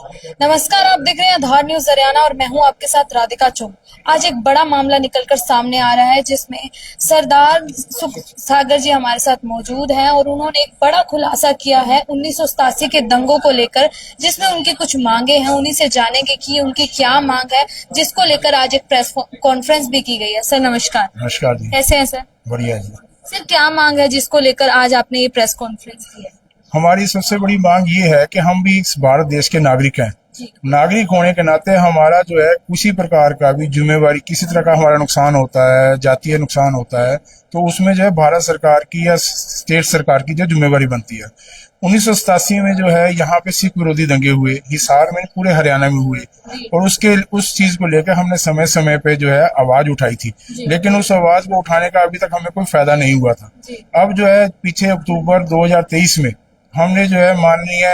नमस्कार, आप देख रहे हैं आधार न्यूज हरियाणा और मैं हूं आपके साथ राधिका चौक। आज एक बड़ा मामला निकलकर सामने आ रहा है जिसमें सरदार सुख सागर जी हमारे साथ मौजूद हैं और उन्होंने एक बड़ा खुलासा किया है 1987 के दंगों को लेकर, जिसमें उनकी कुछ मांगे हैं। उन्हीं से जानेंगे कि उनकी क्या मांग है, जिसको लेकर आज एक प्रेस कॉन्फ्रेंस भी की गई है। सर नमस्कार। नमस्कार जी। कैसे हैं सर? बढ़िया जी। सर क्या मांग है जिसको लेकर आज आपने ये प्रेस कॉन्फ्रेंस की है? हमारी सबसे बड़ी मांग ये है कि हम भी इस भारत देश के नागरिक हैं। नागरिक होने के नाते हमारा जो है किसी प्रकार का भी जिम्मेवारी, किसी तरह का हमारा नुकसान होता है, जातीय नुकसान होता है, तो उसमें जो है भारत सरकार की या स्टेट सरकार की जो जिम्मेवारी बनती है। 1987 में जो है यहाँ पे सिख विरोधी दंगे हुए, हिसार में, पूरे हरियाणा में हुए, और उस चीज को लेकर हमने समय समय पे जो है आवाज उठाई थी, लेकिन उस आवाज को उठाने का अभी तक हमें कोई फायदा नहीं हुआ था। अब जो है पीछे अक्टूबर 2023 में हमने जो है माननीय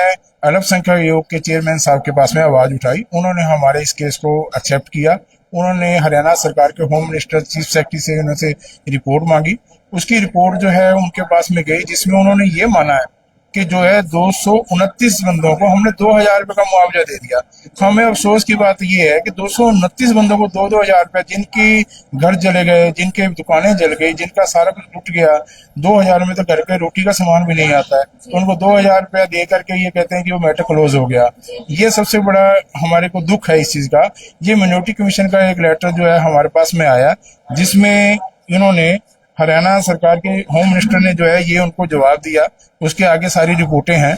अल्पसंख्यक आयोग के चेयरमैन साहब के पास में आवाज उठाई। उन्होंने हमारे इस केस को एक्सेप्ट किया। उन्होंने हरियाणा सरकार के होम मिनिस्टर, चीफ सेक्रेटरी से उनसे रिपोर्ट मांगी। उसकी रिपोर्ट जो है उनके पास में गई, जिसमें उन्होंने ये माना है कि जो है 229 बंदों को हमने 2000 रुपए का मुआवजा दे दिया। हमें अफसोस की बात यह है कि 229 बंदों को 2-2000 रुपए, जिनकी घर जले गए, जिनके दुकानें जल गई, जिनका सारा कुछ लुट गया, 2000 में तो घर पे रोटी का सामान भी नहीं आता है, तो उनको 2000 रुपया दे करके ये कहते हैं कि वो मैटर क्लोज हो गया। ये सबसे बड़ा हमारे को दुख है इस चीज का। ये मिनोरिटी कमीशन का एक लेटर जो है हमारे पास में आया, जिसमें इन्होंने हरियाणा सरकार के होम मिनिस्टर ने जो है ये उनको जवाब दिया। उसके आगे सारी रिपोर्टें हैं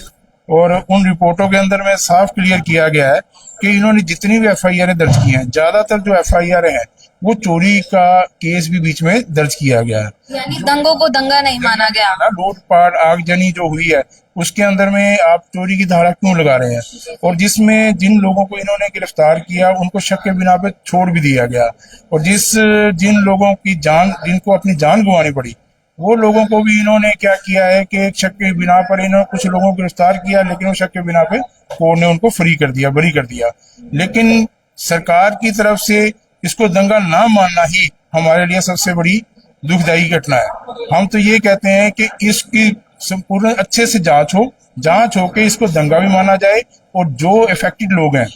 और उन रिपोर्टों के अंदर में साफ क्लियर किया गया है कि इन्होंने जितनी भी एफआईआर दर्ज की हैं, ज्यादातर जो एफआईआर है वो चोरी का केस भी बीच में दर्ज किया गया है। यानी दंगों को दंगा नहीं माना गया। लूटपाट, आगजनी जो हुई है उसके अंदर में आप चोरी की धारा क्यों लगा रहे हैं? और जिसमें जिन लोगों को इन्होंने गिरफ्तार किया उनको शक के बिना पे छोड़ भी दिया गया, और जिन लोगों की जान, जिनको अपनी जान गंवानी पड़ी, वो लोगों को भी इन्होंने क्या किया है कि एक शक के बिना पर इन्होंने कुछ लोगों को गिरफ्तार किया, लेकिन उस शक के बिना पे कोर्ट ने उनको फ्री कर दिया, बरी कर दिया। लेकिन सरकार की तरफ से इसको दंगा ना मानना ही हमारे लिए सबसे बड़ी दुखदायी घटना है। हम तो ये कहते हैं कि इसकी संपूर्ण अच्छे से जांच हो के इसको दंगा भी माना जाए, और जो इफेक्टेड लोग हैं,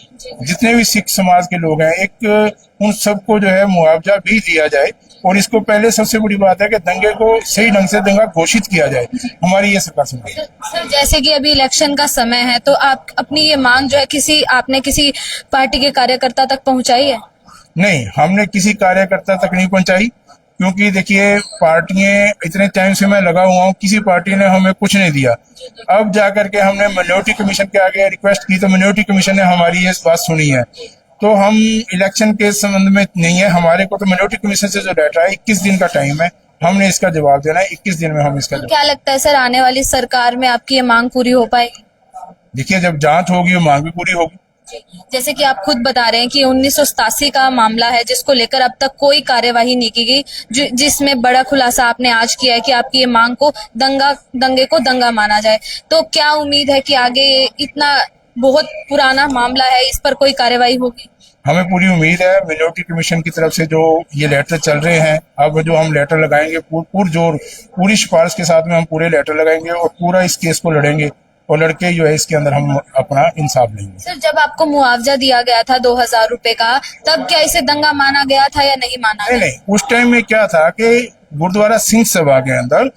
जितने भी सिख समाज के लोग हैं, एक उन सबको जो है मुआवजा भी दिया जाए। और इसको पहले सबसे बड़ी बात है कि दंगे को सही ढंग से दंगा घोषित किया जाए। हमारी ये सरकार से मांग है। सर जैसे कि अभी इलेक्शन का समय है, तो आप अपनी ये मांग जो है आपने किसी पार्टी के कार्यकर्ता तक पहुंचाई है? नहीं, हमने किसी कार्यकर्ता तक नहीं पहुंचाई, क्योंकि देखिए पार्टियां, इतने टाइम से मैं लगा हुआ हूँ, किसी पार्टी ने हमें कुछ नहीं दिया। अब जाकर के हमने मिनोरिटी कमीशन के आगे रिक्वेस्ट की, तो मिनोरिटी कमीशन ने हमारी ये बात सुनी है। तो हम इलेक्शन के संबंध में नहीं है, हमारे को तो मिनोरिटी कमीशन से जो डाटा है 21 दिन का टाइम है, हमने इसका जवाब देना है। 21 दिन में हम इसका क्या लगता है सर, आने वाली सरकार में आपकी ये मांग पूरी हो पाएगी? देखिए, जब जांच होगी वो मांग भी पूरी होगी। जैसे कि आप खुद बता रहे हैं कि 1987 का मामला है, जिसको लेकर अब तक कोई कार्यवाही नहीं की गई, जिसमें बड़ा खुलासा आपने आज किया है कि आपकी ये मांग को दंगे को दंगा माना जाए। तो क्या उम्मीद है कि आगे, इतना बहुत पुराना मामला है, इस पर कोई कार्यवाही होगी? हमें पूरी उम्मीद है। मिनोरिटी कमीशन की तरफ से जो ये लेटर चल रहे हैं, अब जो हम लेटर लगाएंगे पूरी सिफारिश के साथ में हम पूरे लेटर लगाएंगे और पूरा इस केस को लड़ेंगे, और लड़के जो है इसके अंदर हम अपना इंसाफ लेंगे। सर जब आपको मुआवजा दिया गया था 2000 रुपए का, तब क्या इसे दंगा माना गया था या नहीं माना गया? नहीं, उस टाइम में क्या था कि गुरुद्वारा सिंह सभा के अंदर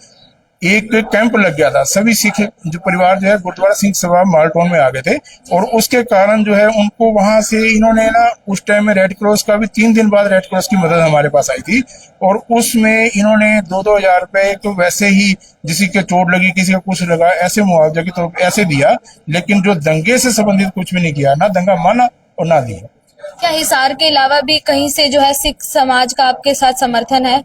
एक कैंप लग गया था। सभी सिख जो परिवार जो है गुरुद्वारा सिंह सभा मालटोन में आ गए थे, और उसके कारण जो है उनको वहां से इन्होंने ना, उस टाइम में रेड क्रॉस का भी 3 दिन बाद रेड क्रॉस की मदद हमारे पास आई थी, और उसमें इन्होंने 2-2 हजार रुपए तो वैसे ही, किसी के चोट लगी, किसी का कुछ लगा, ऐसे मुआवजा की तो ऐसे दिया, लेकिन जो दंगे से संबंधित कुछ भी नहीं किया, ना दंगा माना और ना दिया। क्या हिसार के अलावा भी कहीं से जो है सिख समाज का आपके साथ समर्थन है?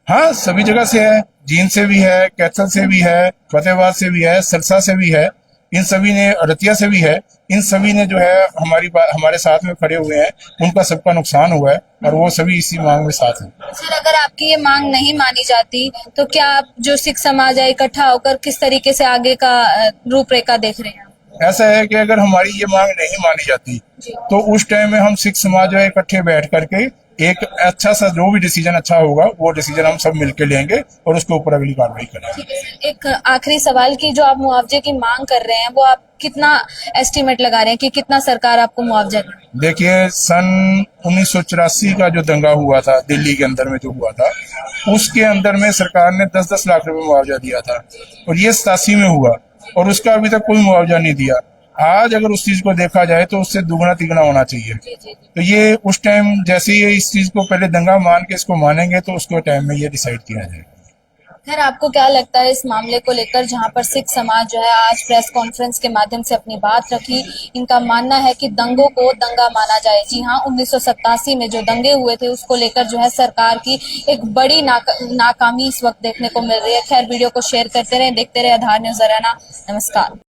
हाँ, सभी जगह से है। जींद से भी है, कैथल से भी है, फतेहाबाद से भी है, सरसा से भी है, इन सभी ने, अरतिया से भी है, इन सभी ने जो है हमारे साथ में खड़े हुए हैं। उनका सबका नुकसान हुआ है और वो सभी इसी मांग में साथ हैं। सर अगर आपकी ये मांग नहीं मानी जाती, तो क्या आप जो सिख समाज है इकट्ठा होकर किस तरीके से आगे का रूपरेखा देख रहे हैं? ऐसा है कि अगर हमारी ये मांग नहीं मानी जाती, तो उस टाइम में हम सिख समाज जो है इकट्ठे बैठ करके एक अच्छा सा जो भी डिसीजन अच्छा होगा वो डिसीजन हम सब मिलकर लेंगे और उसके ऊपर अगली कार्रवाई करेंगे। एक आखिरी सवाल की जो आप मुआवजे की मांग कर रहे हैं वो आप कितना एस्टिमेट लगा रहे हैं कि कितना सरकार आपको मुआवजा देगी? देखिए, सन 1984 का जो दंगा हुआ था दिल्ली के अंदर में जो हुआ था, उसके अंदर में सरकार ने 10-10 लाख रुपए मुआवजा दिया था और ये 87 में हुआ और उसका अभी तक कोई मुआवजा नहीं दिया। आज अगर उस चीज को देखा जाए तो उससे दुगना तिगुना होना चाहिए। तो ये उस टाइम जैसे ही इस चीज को पहले दंगा मान के इसको मानेंगे तो उसके टाइम में ये डिसाइड किया जाएगा। खैर, आपको क्या लगता है इस मामले को लेकर, जहां पर सिख समाज जो है आज प्रेस कॉन्फ्रेंस के माध्यम से अपनी बात रखी? इनका मानना है कि दंगों को दंगा माना जाए। जी हाँ, 1987 में जो दंगे हुए थे उसको लेकर जो है सरकार की एक बड़ी नाकामी इस वक्त देखने को मिल रही है। खैर, वीडियो को शेयर करते रहे, देखते रहे आधार न्यूज हरियाणा। नमस्कार।